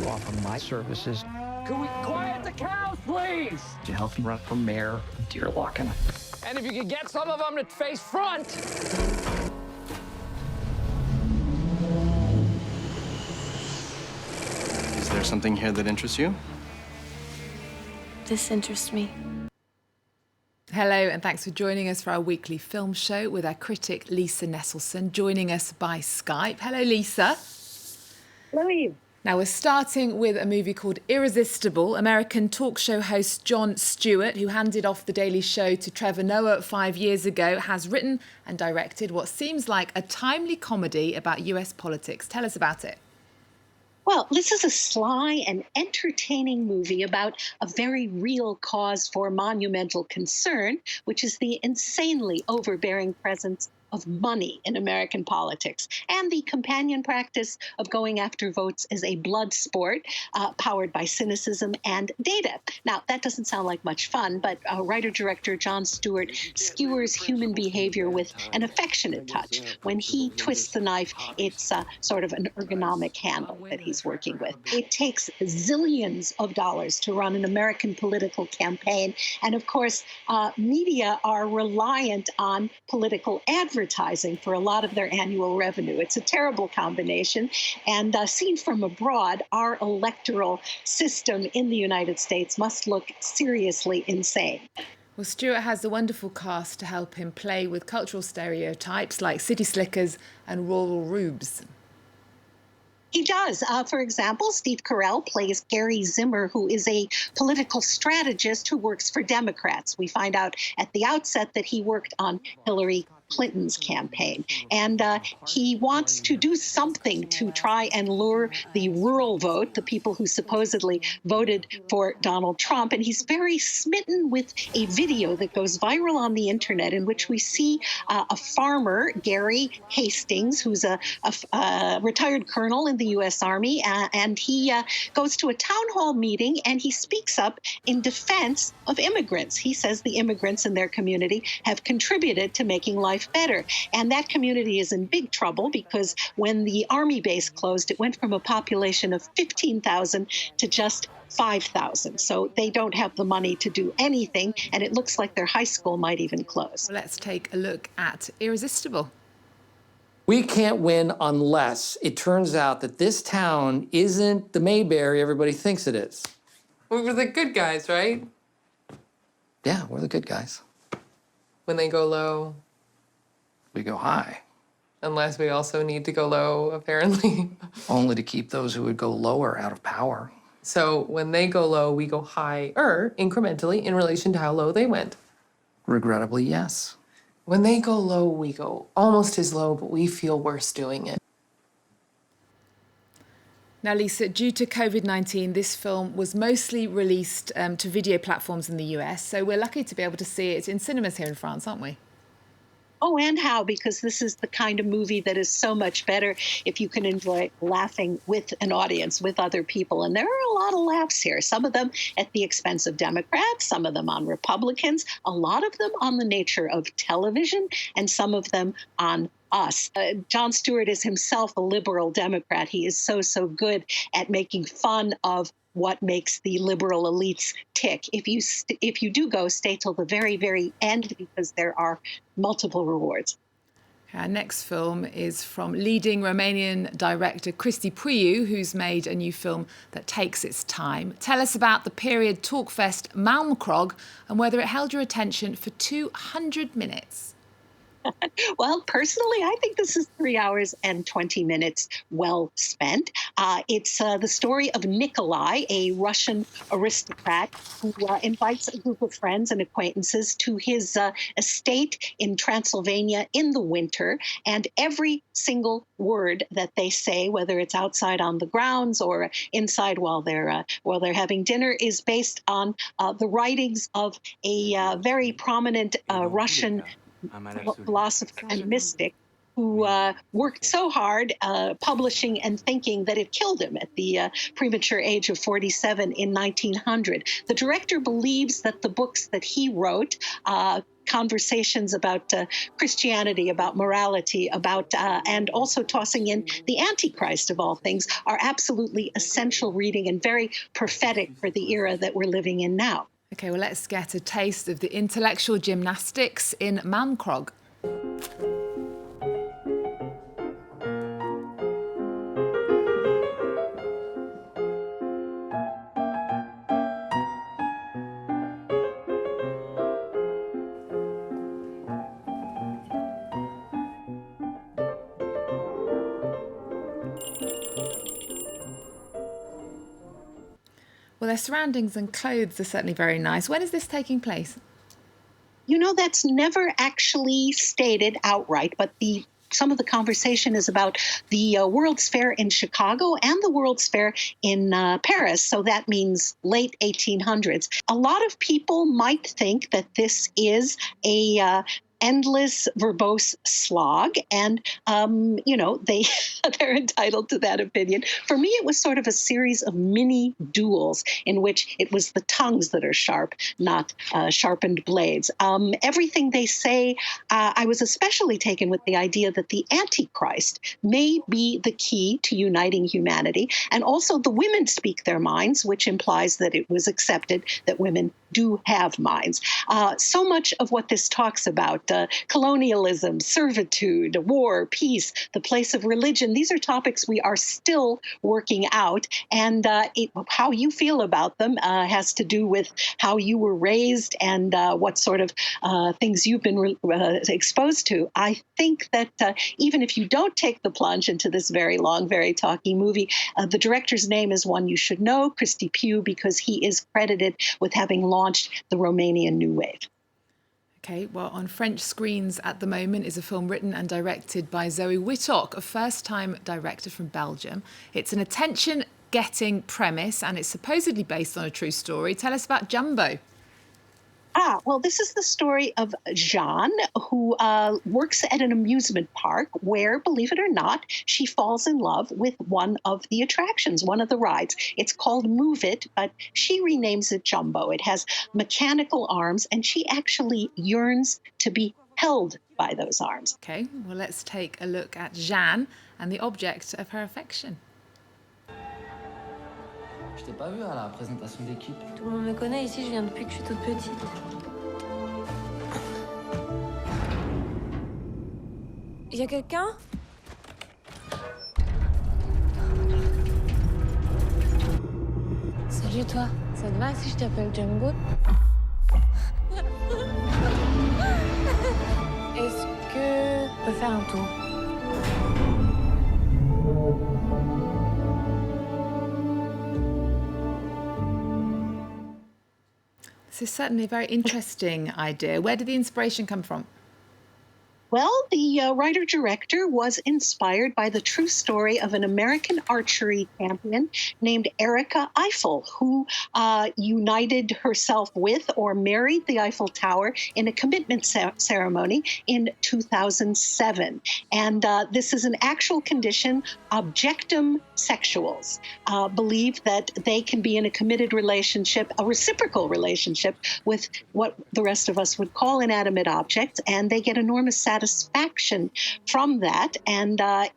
to offer my services Can we quiet the cows, please? to help you run for mayor of Deerlocken. And if you could get some of them to face front. Is there something here that interests you? This interests me. Hello, and thanks for joining us for our weekly film show with our critic, Lisa Nesselson, joining us by Skype. Hello, Lisa. Hello, Eve. Now, we're starting with a movie called Irresistible. American talk show host Jon Stewart, who handed off The Daily Show to Trevor Noah 5 years ago, has written and directed what seems like a timely comedy about US politics. Tell us about it. Well, this is a sly and entertaining movie about a very real cause for monumental concern, which is the insanely overbearing presence of money in American politics and the companion practice of going after votes as a blood sport powered by cynicism and data. Now, that doesn't sound like much fun, but writer-director Jon Stewart skewers human behavior with an affectionate touch. When he twists the knife, it's sort of an ergonomic handle that he's working with. It takes zillions of dollars to run an American political campaign. And of course, media are reliant on political advertising for a lot of their annual revenue. It's a terrible combination. And seen from abroad, our electoral system in the United States must look seriously insane. Well, Stewart has a wonderful cast to help him play with cultural stereotypes like city slickers and rural rubes. He does. For example, Steve Carell plays Gary Zimmer, who is a political strategist who works for Democrats. We find out at the outset that he worked on Hillary Clinton's campaign. And he wants to do something to try and lure the rural vote, the people who supposedly voted for Donald Trump. And he's very smitten with a video that goes viral on the internet in which we see a farmer, Gary Hastings, who's a retired colonel in the U.S. Army. And he goes to a town hall meeting and he speaks up in defense of immigrants. He says the immigrants in their community have contributed to making life better. And that community is in big trouble because when the army base closed, it went from a population of 15,000 to just 5,000. So they don't have the money to do anything, and it looks like their high school might even close. Let's take a look at Irresistible. We can't win unless it turns out that this town isn't the Mayberry everybody thinks it is. We were the good guys, right? Yeah, we're the good guys. When they go low. We go high. Unless we also need to go low, apparently. Only to keep those who would go lower out of power. So when they go low, we go higher incrementally in relation to how low they went. Regrettably, yes. When they go low, we go almost as low, but we feel worse doing it. Now, Lisa, due to COVID-19, this film was mostly released to video platforms in the US, so we're lucky to be able to see it in cinemas here in France, aren't we? Oh, and how, because this is the kind of movie that is so much better if you can enjoy laughing with an audience, with other people. And there are a lot of laughs here, some of them at the expense of Democrats, some of them on Republicans, a lot of them on the nature of television, and some of them on us. Jon Stewart is himself a liberal Democrat. He is so good at making fun of what makes the liberal elites tick. If you do go, stay till the very, very end, because there are multiple rewards. Our next film is from leading Romanian director Cristi Puiu, who's made a new film that takes its time. Tell us about the period talkfest Malmkrog and whether it held your attention for 200 minutes. Well, personally, I think this is 3 hours and 20 minutes well spent. It's the story of Nikolai, a Russian aristocrat who invites a group of friends and acquaintances to his estate in Transylvania in the winter. And every single word that they say, whether it's outside on the grounds or inside while they're having dinner, is based on the writings of a very prominent Russian philosopher and mystic who worked so hard publishing and thinking that it killed him at the premature age of 47 in 1900. The director believes that the books that he wrote conversations about Christianity, about morality, about and also tossing in the Antichrist of all things are absolutely essential reading and very prophetic for the era that we're living in now. Okay, well, let's get a taste of the intellectual gymnastics in Malmkrog. Well, their surroundings and clothes are certainly very nice. When is this taking place? You know, that's never actually stated outright, but some of the conversation is about the World's Fair in Chicago and the World's Fair in Paris. So that means late 1800s. A lot of people might think that this is a endless verbose slog, and they're entitled to that opinion. For me, it was sort of a series of mini duels in which it was the tongues that are sharp, not sharpened blades. Everything they say, I was especially taken with the idea that the Antichrist may be the key to uniting humanity, and also the women speak their minds, which implies that it was accepted that women do have minds. So much of what this talks about, colonialism, servitude, war, peace, the place of religion, these are topics we are still working out. And how you feel about them has to do with how you were raised and what sort of things you've been exposed to. I think that even if you don't take the plunge into this very long, very talky movie, the director's name is one you should know, Cristi Puiu, because he is credited with having launched the Romanian New Wave. Okay, well, on French screens at the moment is a film written and directed by Zoé Wittock, a first-time director from Belgium. It's an attention-getting premise, and it's supposedly based on a true story. Tell us about Jumbo. Well, this is the story of Jean, who works at an amusement park where, believe it or not, she falls in love with one of the attractions, one of the rides. It's called Move It, but she renames it Jumbo. It has mechanical arms, and she actually yearns to be held by those arms. Okay, well, let's take a look at Jeanne and the object of her affection. Je t'ai pas vu à la présentation d'équipe. Tout le monde me connaît ici, je viens depuis que je suis toute petite. Y a quelqu'un? Salut toi, ça te va si je t'appelle Jumbo? Est-ce que on peut faire un tour? This is certainly a very interesting idea. Where did the inspiration come from? Well, the writer-director was inspired by the true story of an American archery champion named Erica Eiffel, who united herself with or married the Eiffel Tower in a commitment ceremony in 2007. And this is an actual condition. Objectum sexuals believe that they can be in a committed relationship, a reciprocal relationship with what the rest of us would call inanimate objects, and they get enormous satisfaction from that. And I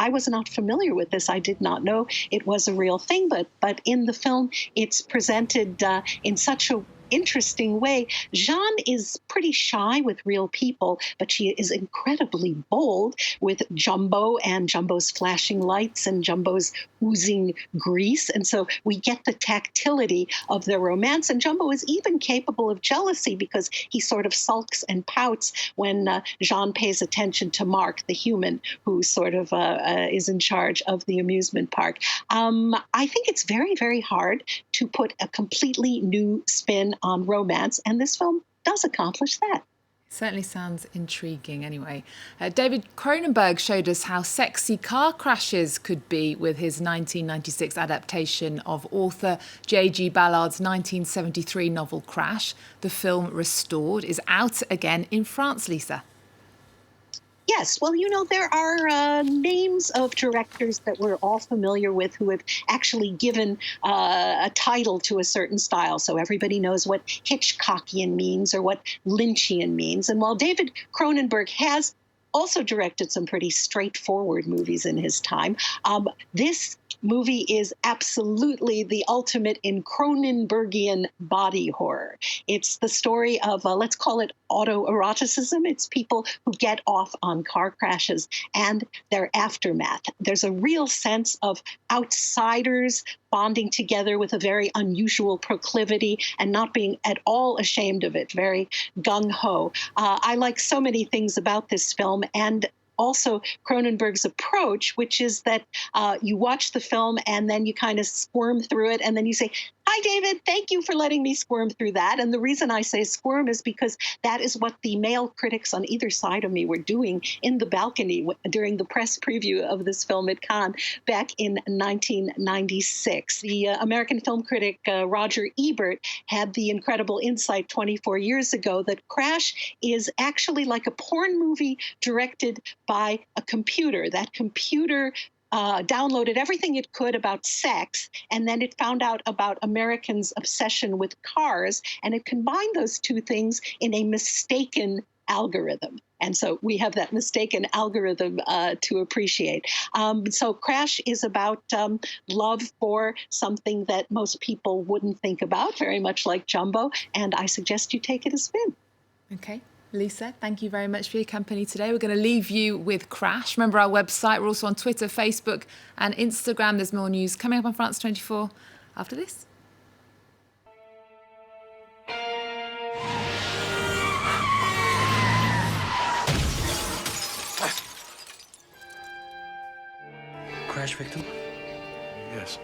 was not familiar with this. I did not know it was a real thing, but in the film, it's presented in such a interesting way. Jeanne is pretty shy with real people, but she is incredibly bold with Jumbo and Jumbo's flashing lights and Jumbo's oozing grease. And so we get the tactility of their romance. And Jumbo is even capable of jealousy because he sort of sulks and pouts when Jeanne pays attention to Mark, the human who sort of is in charge of the amusement park. I think it's very, very hard to put a completely new spin on romance, and this film does accomplish that. Certainly sounds intriguing anyway. David Cronenberg showed us how sexy car crashes could be with his 1996 adaptation of author J.G. Ballard's 1973 novel Crash. The film Restored is out again in France, Lisa. Yes, well, there are names of directors that we're all familiar with who have actually given a title to a certain style. So everybody knows what Hitchcockian means or what Lynchian means. And while David Cronenberg has also directed some pretty straightforward movies in his time, this movie is absolutely the ultimate in Cronenbergian body horror. It's the story of, let's call it autoeroticism. It's people who get off on car crashes and their aftermath. There's a real sense of outsiders bonding together with a very unusual proclivity and not being at all ashamed of it, very gung-ho. I like so many things about this film, and also Cronenberg's approach, which is that you watch the film and then you kind of squirm through it, and then you say, "Hi, David, thank you for letting me squirm through that." And the reason I say squirm is because that is what the male critics on either side of me were doing in the balcony during the press preview of this film at Cannes back in 1996. The American film critic Roger Ebert had the incredible insight 24 years ago that Crash is actually like a porn movie directed by a computer. That computer downloaded everything it could about sex, and then it found out about Americans' obsession with cars, and it combined those two things in a mistaken algorithm. And so we have that mistaken algorithm to appreciate. So Crash is about love for something that most people wouldn't think about, very much like Jumbo, and I suggest you take it as spin. Okay. Lisa, thank you very much for your company today. We're going to leave you with Crash. Remember our website. We're also on Twitter, Facebook and Instagram. There's more news coming up on France 24 after this. Crash victim? Yes.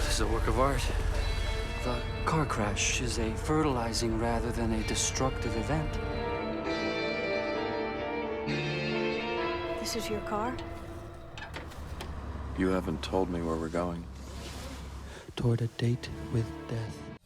This is a work of art. The car crash is a fertilizing rather than a destructive event. This is your car? You haven't told me where we're going. Toward a date with death.